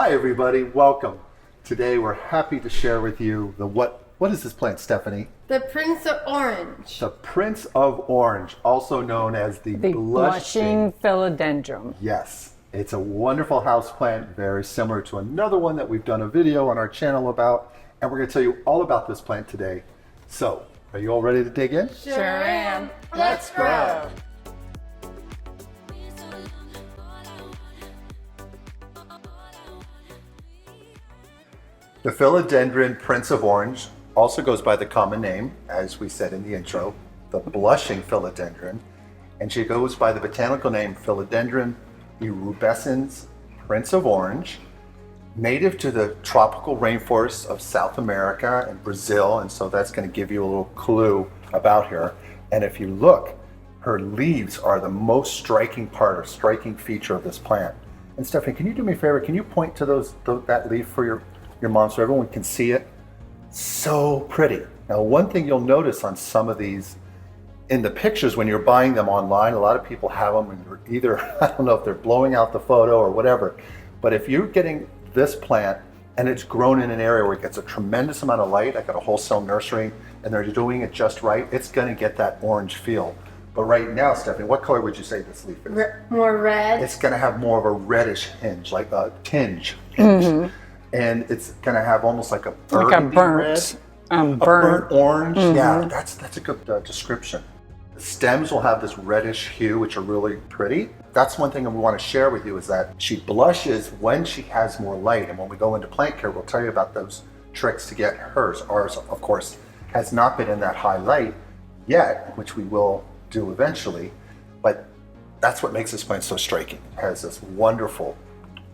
Hi everybody, welcome. Today we're happy to share with you what is this plant, Stephanie? The Prince of Orange. The Prince of Orange, also known as the blushing philodendron. Yes, it's a wonderful house plant, very similar to another one that we've done a video on our channel about, and we're going to tell you all about this plant today. So, are you all ready to dig in? Sure am. Let's grow. The Philodendron Prince of Orange also goes by the common name, as we said in the intro, the blushing philodendron, and she goes by the botanical name Philodendron erubescens Prince of Orange, native to the tropical rainforests of South America and Brazil, and so that's going to give you a little clue about her. And if you look, her leaves are the most striking part or striking feature of this plant. And Stephanie, can you do me a favor? Can you point to that leaf for your mom so everyone can see it? So pretty. Now, one thing you'll notice on some of these in the pictures when you're buying them online, a lot of people have them and you're either, I don't know if they're blowing out the photo or whatever, but if you're getting this plant and it's grown in an area where it gets a tremendous amount of light, I got a wholesale nursery and they're doing it just right, it's gonna get that orange feel. But right now, Stephanie, what color would you say this leaf is? More red. It's gonna have more of a reddish hinge, like a tinge. Mm-hmm. And it's gonna have almost like a burnt orange. Mm-hmm. Yeah, that's a good description. The stems will have this reddish hue, which are really pretty. That's one thing that we want to share with you is that she blushes when she has more light. And when we go into plant care, we'll tell you about those tricks to get hers. Ours, of course, has not been in that high light yet, which we will do eventually. But that's what makes this plant so striking. It has this wonderful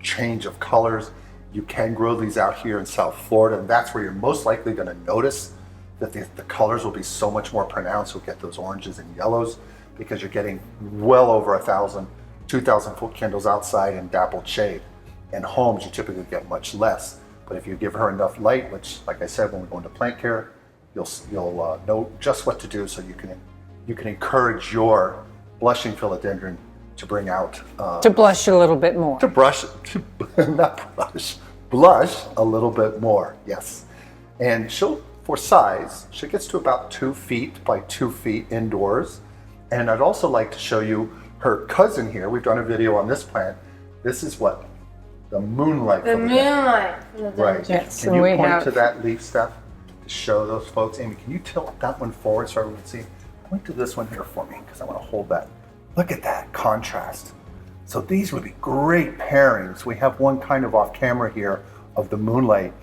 change of colors. You can grow these out here in South Florida, and that's where you're most likely going to notice that the colors will be so much more pronounced. You'll get those oranges and yellows because you're getting well over 1,000, 2,000 foot candles outside in dappled shade. In homes, you typically get much less. But if you give her enough light, which, like I said, when we go into plant care, you'll know just what to do so you can encourage your blushing philodendron to bring out to blush a little bit more. Blush a little bit more, yes. And for size, she gets to about 2 feet by 2 feet indoors. And I'd also like to show you her cousin here. We've done a video on this plant. This is what? The moonlight. The moonlight. Right. Yes, can you point to that leaf, Steph, to show those folks? Amy, can you tilt that one forward so everyone can see? Point to this one here for me, because I want to hold that. Look at that contrast. So these would be great pairings. We have one kind of off camera here of the moonlight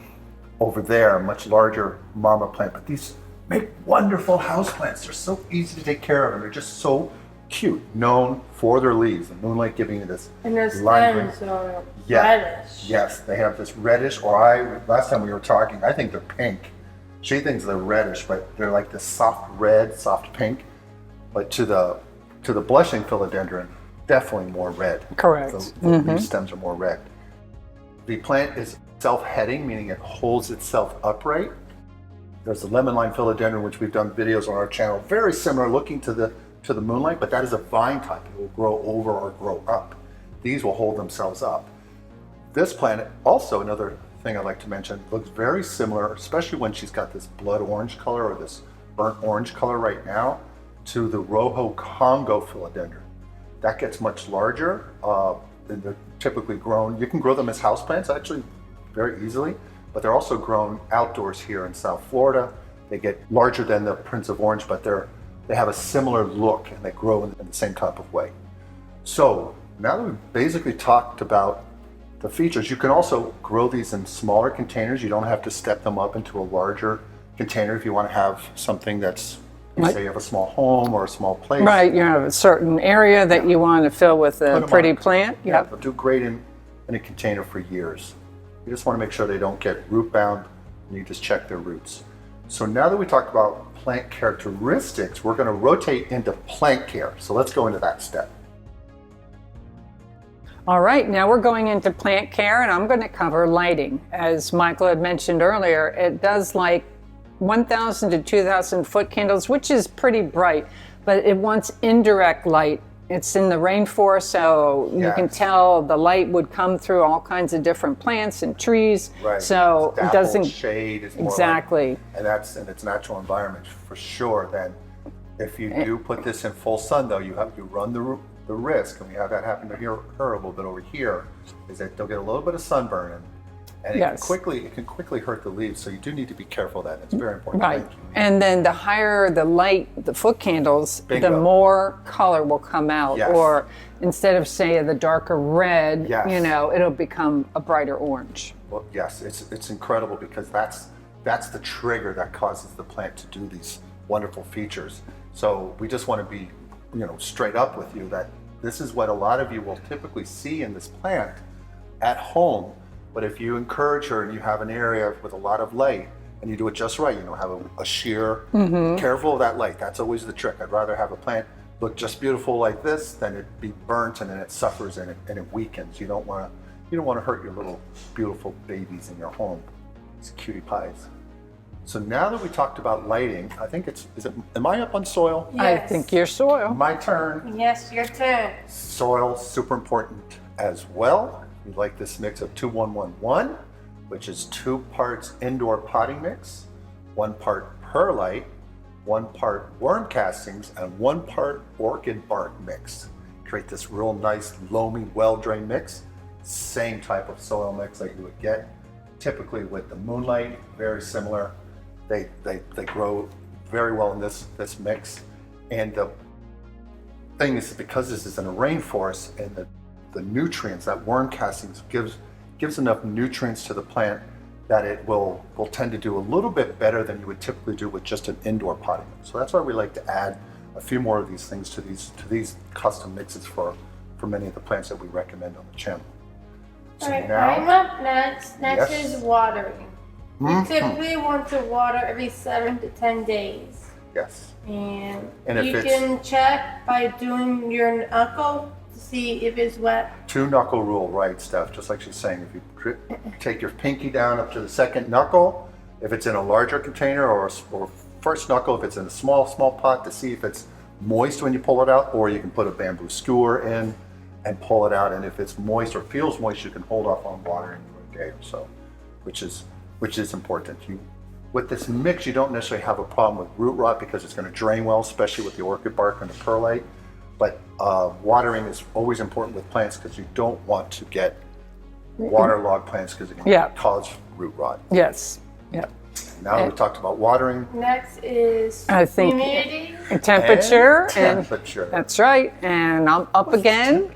over there, a much larger mama plant, but these make wonderful houseplants. They're so easy to take care of and they're just so cute, known for their leaves. The moonlight giving you this and their stems are reddish. Yes, they have this reddish, or last time we were talking, I think they're pink. She thinks they're reddish, but they're like this soft red, soft pink. But to the blushing philodendron, definitely more red. Correct. The leaf stems are more red. The plant is self-heading, meaning it holds itself upright. There's the lemon lime philodendron, which we've done videos on our channel, very similar looking to the moonlight, but that is a vine type. It will grow over or grow up. These will hold themselves up. This plant, also another thing I'd like to mention, looks very similar, especially when she's got this blood orange color or this burnt orange color right now, to the Rojo Congo philodendron. That gets much larger. They're typically grown. You can grow them as houseplants actually very easily, but they're also grown outdoors here in South Florida. They get larger than the Prince of Orange, but they have a similar look and they grow in the same type of way. So now that we've basically talked about the features, you can also grow these in smaller containers. You don't have to step them up into a larger container if you want to have something that's, say you have a small home or a small place. Right, you have a certain area that you want to fill with a pretty plant. Yeah, they'll do great in a container for years. You just want to make sure they don't get root bound and you just check their roots. So now that we talked about plant characteristics, we're going to rotate into plant care. So let's go into that step. All right, now we're going into plant care and I'm going to cover lighting. As Michael had mentioned earlier, it does like 1,000 to 2,000 foot candles, which is pretty bright, but it wants indirect light it's in the rainforest, so you can tell the light would come through all kinds of different plants and trees. Right. So it doesn't shade is more exactly. and that's in its natural environment for sure. Then, if you do put this in full sun, though, you run the risk, and we have that happen to her a little bit over here, is that they'll get a little bit of sunburn, and it can quickly hurt the leaves. So you do need to be careful of that. It's very important. Right. Thank you. And then the higher the light, the foot candles, Bingo. the more color will come out. Yes. Or instead of say the darker red, Yes. it'll become a brighter orange. Well, yes, it's incredible because that's the trigger that causes the plant to do these wonderful features. So we just want to be, straight up with you that this is what a lot of you will typically see in this plant at home. But if you encourage her and you have an area with a lot of light and you do it just right, have a sheer, careful of that light. That's always the trick. I'd rather have a plant look just beautiful like this than it be burnt and then it suffers and it weakens. You don't want to hurt your little beautiful babies in your home. It's cutie pies. So now that we talked about lighting, I think am I up on soil? Yes. I think your soil. My turn. Yes, your turn. Soil, super important as well. We like this mix of 2-1-1-1, which is 2 parts indoor potting mix, 1 part perlite, 1 part worm castings, and 1 part orchid bark mix. Create this real nice, loamy, well-drained mix. Same type of soil mix that you would get typically with the moonlight, very similar. They grow very well in this mix. And the thing is, because this is in a rainforest and the nutrients that worm castings gives enough nutrients to the plant that it will tend to do a little bit better than you would typically do with just an indoor potting mix. So that's why we like to add a few more of these things to these custom mixes for many of the plants that we recommend on the channel. So All right, now, I'm up next. Next Yes. is watering. You typically want to water every 7 to 10 days. yes. And if you it's- can check by doing your knuckle to see if it's wet. 2 knuckle rule, right, Steph? Just like she's saying, if you take your pinky down up to the second knuckle, if it's in a larger container, or first knuckle if it's in a small pot, to see if it's moist when you pull it out, or you can put a bamboo skewer in and pull it out. And if it's moist or feels moist, you can hold off on watering for a day or so, which is important. With this mix, you don't necessarily have a problem with root rot because it's going to drain well, especially with the orchid bark and the perlite. But watering is always important with plants because you don't want to get waterlogged plants because it can cause root rot. Yes. Yep. Now that we talked about watering, Next is I think humidity. temperature. temperature. That's right. And I'm up again.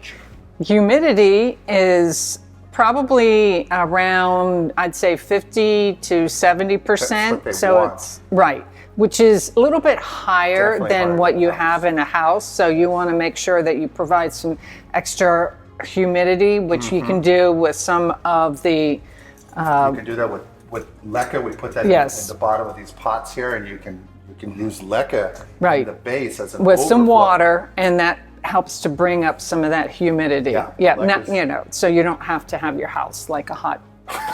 Humidity is probably around, I'd say 50 to 70%. That's what they so want. it's right, which is a little bit higher Definitely than higher what than you a house. have in a house. So you want to make sure that you provide some extra humidity, which you can do with some of the You can do that with leca. We put that in the bottom of these pots here, and you can use leca in the base as an with some overflow. water, and that helps to bring up some of that humidity. So you don't have to have your house like a hot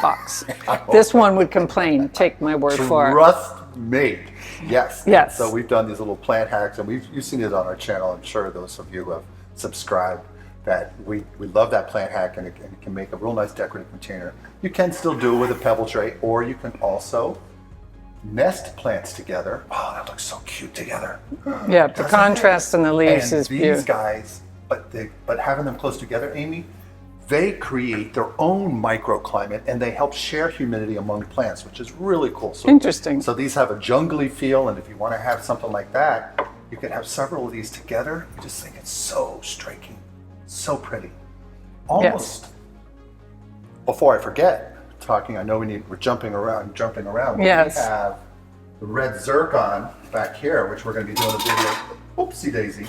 box. This one would complain. Take my word for it. Trust me. Yes. Yes. So we've done these little plant hacks, and you've seen it on our channel. I'm sure those of you who have subscribed that we love that plant hack, and it can make a real nice decorative container. You can still do it with a pebble tray, or you can also nest plants together. Oh, that looks so cute together. Yeah, the contrast in the leaves And is these beautiful. guys, but having them close together, Amy, they create their own microclimate and they help share humidity among plants, which is really cool. So, Interesting. So these have a jungly feel, and if you want to have something like that, you can have several of these together. I just think it's so striking, so pretty. Almost. Before I forget, I know we're jumping around. But Yes. We have the red zircon back here, which we're going to be doing a video. Oopsie daisy.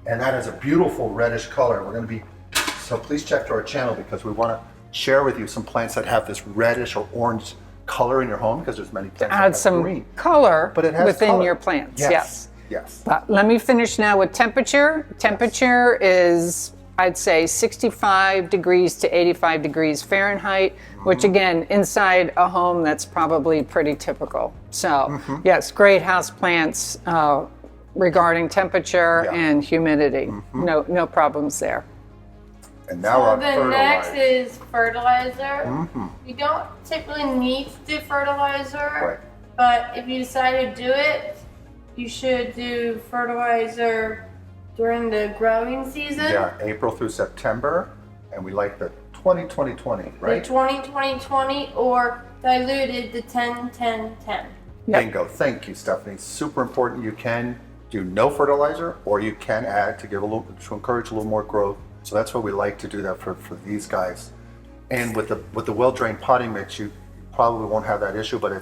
And that is a beautiful reddish color. So please check to our channel because we want to share with you some plants that have this reddish or orange color in your home, because there's many plants that Add have some green. color But it has within color. your plants. Yes. But let me finish now with temperature. Temperature is, I'd say, 65 degrees to 85 degrees Fahrenheit, which again, inside a home, that's probably pretty typical. So yes, great house plants regarding temperature Yeah. and humidity. No problems there. And now we're on the fertilizer. next is fertilizer. You don't typically need to do fertilizer, Right. but if you decide to do it, you should do fertilizer during the growing season. Yeah, April through September, and we like the 20-20-20, right? The 20-20-20 or diluted the 10-10-10. Yep. Bingo. Thank you, Stephanie. Super important. You can do no fertilizer, or you can add to give a little, to encourage a little more growth. So that's what we like to do that for these guys. And with the well-drained potting mix, you probably won't have that issue, but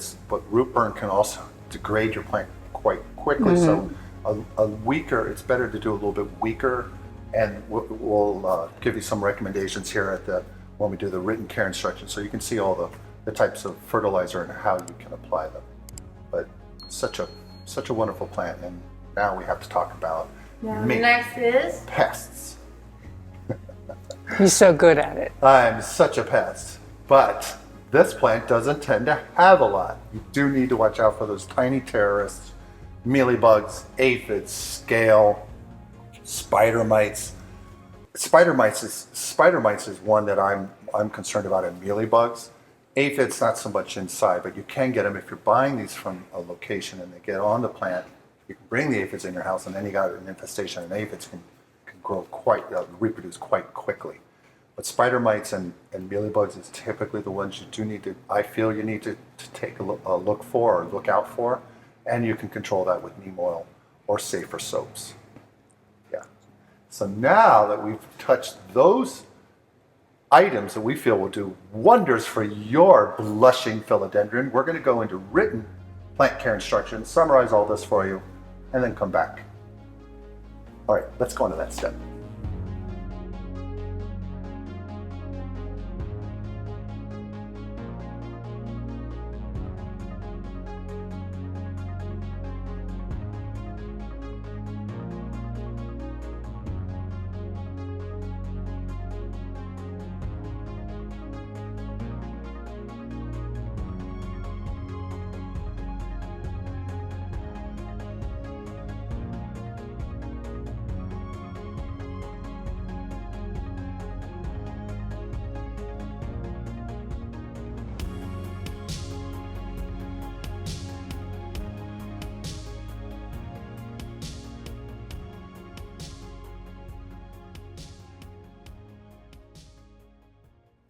root burn can also degrade your plant quite quickly. So a weaker, it's better to do a little bit weaker, and we'll give you some recommendations here when we do the written care instructions, so you can see all the types of fertilizer and how you can apply them. But such a wonderful plant, and now we have to talk about Now the next is pests. He's so good at it. I'm such a pest, but this plant doesn't tend to have a lot. You do need to watch out for those tiny terrorists, mealybugs, aphids, scale, spider mites. Spider mites is one that I'm concerned about in mealybugs. Aphids, not so much inside, but you can get them if you're buying these from a location and they get on the plant. You can bring the aphids in your house, and then you got an infestation, and aphids can grow reproduce quite quickly. But spider mites and mealybugs is typically the ones you do need to, I feel you need to take a look for or look out for, and you can control that with neem oil or safer soaps. Yeah. So now that we've touched those items that we feel will do wonders for your blushing philodendron, we're going to go into written plant care instructions, summarize all this for you, and then come back. All right, let's go into that step.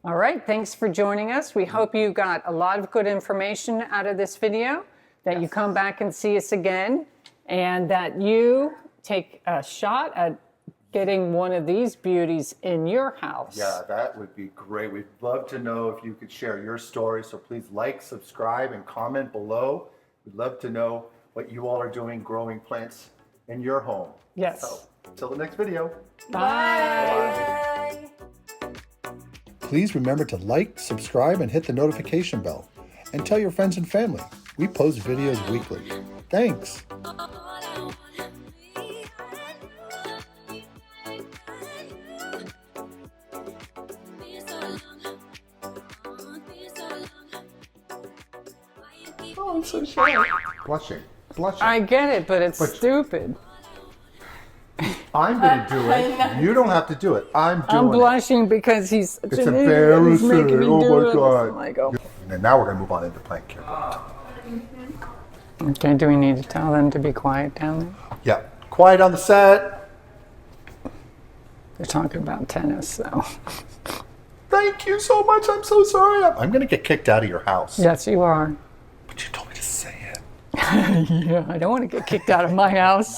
All right, thanks for joining us. We hope you got a lot of good information out of this video, that you come back and see us again, and that you take a shot at getting one of these beauties in your house. Yeah, that would be great. We'd love to know if you could share your story, so please like, subscribe, and comment below. We'd love to know what you all are doing growing plants in your home. Yes. So, until the next video. Bye. Bye. Please remember to like, subscribe, and hit the notification bell. And tell your friends and family. We post videos weekly. Thanks. Oh, I'm so shy. Blushing. I get it, but it's stupid. I'm going to do it. You don't have to do it. I'm doing I'm blushing because he's It's an idiot and he's making me embarrassing. do Oh my it. God. I'm like, oh. And now we're going to move on into plant care. Okay, do we need to tell them to be quiet down there? Yeah. Quiet on the set. They're talking about tennis, so. Thank you so much. I'm so sorry. I'm going to get kicked out of your house. Yes, you are. But you told me to say it. Yeah, I don't want to get kicked out of my house.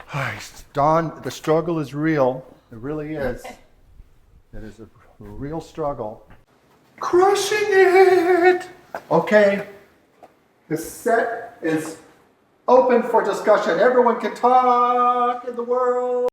Hi, Dawn, the struggle is real. It really is. It is a real struggle. Crushing it! Okay, the set is open for discussion. Everyone can talk in the world.